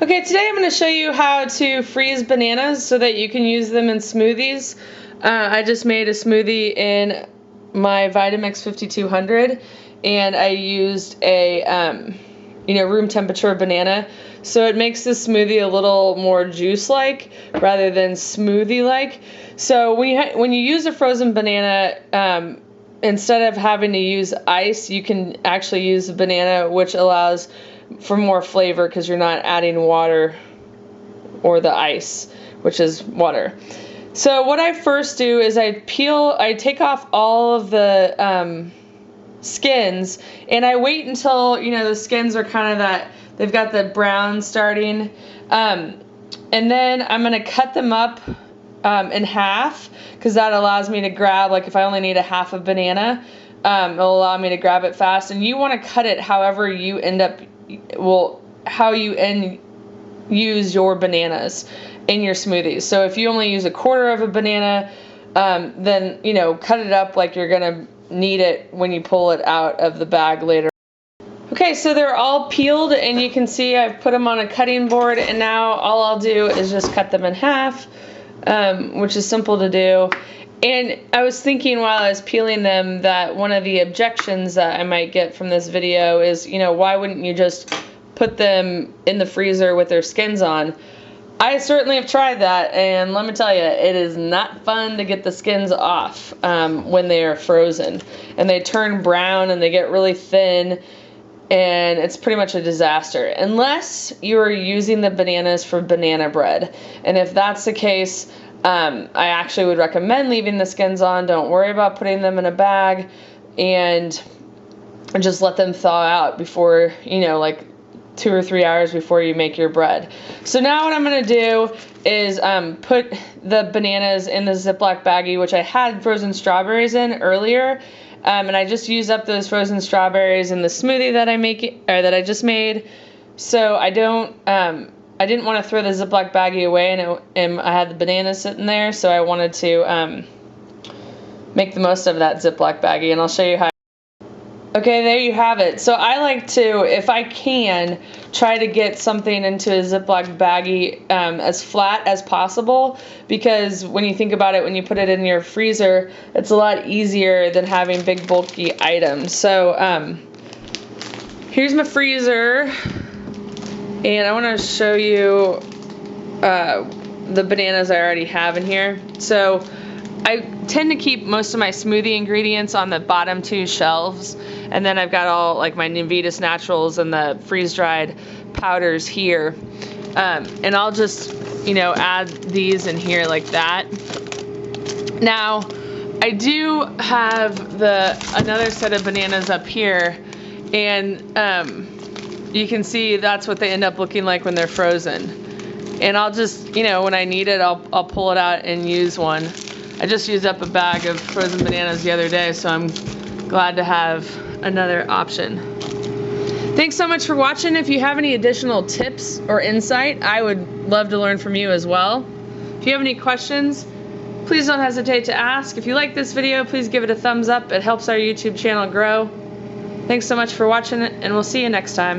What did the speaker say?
Okay, today I'm going to show you how to freeze bananas so that you can use them in smoothies. I just made a smoothie in my Vitamix 5200 and I used a room temperature banana. So it makes this smoothie a little more juice-like rather than smoothie-like. So when you use a frozen banana, instead of having to use ice, you can actually use a banana, which allows for more flavor because you're not adding water or the ice, which is water. So what I first do is I take off all of the skins, and I wait until the skins are kind of that, they've got the brown starting, and then I'm going to cut them up in half, because that allows me to grab, like if I only need a half a banana, it'll allow me to grab it fast. And you want to cut it however you use your bananas in your smoothies. So if you only use a quarter of a banana, then cut it up like you're gonna need it when you pull it out of the bag later. Okay, so they're all peeled, and you can see I've put them on a cutting board, and now all I'll do is just cut them in half, which is simple to do. And I was thinking while I was peeling them that one of the objections that I might get from this video is, why wouldn't you just put them in the freezer with their skins on? I certainly have tried that, and let me tell you, it is not fun to get the skins off when they are frozen. And they turn brown and they get really thin, and it's pretty much a disaster. Unless you are using the bananas for banana bread. And if that's the case, I actually would recommend leaving the skins on. Don't worry about putting them in a bag, and just let them thaw out before, like 2 or 3 hours before you make your bread. So now what I'm going to do is put the bananas in the Ziploc baggie, which I had frozen strawberries in earlier, and I just used up those frozen strawberries in the smoothie that I just made. So I didn't want to throw the Ziploc baggie away, and I had the bananas sitting there, so I wanted to make the most of that Ziploc baggie, and I'll show you how. Okay, there you have it. So I like to, if I can, try to get something into a Ziploc baggie as flat as possible, because when you think about it, when you put it in your freezer, it's a lot easier than having big bulky items. So here's my freezer. And I want to show you the bananas I already have in here. So I tend to keep most of my smoothie ingredients on the bottom 2 shelves. And then I've got all like my Navitas Naturals and the freeze-dried powders here. And I'll just, add these in here like that. Now, I do have another set of bananas up here. And you can see that's what they end up looking like when they're frozen. And I'll just, when I need it, I'll pull it out and use one. I just used up a bag of frozen bananas the other day, so I'm glad to have another option. Thanks so much for watching. If you have any additional tips or insight, I would love to learn from you as well. If you have any questions, please don't hesitate to ask. If you like this video, please give it a thumbs up. It helps our YouTube channel grow. Thanks so much for watching, and we'll see you next time.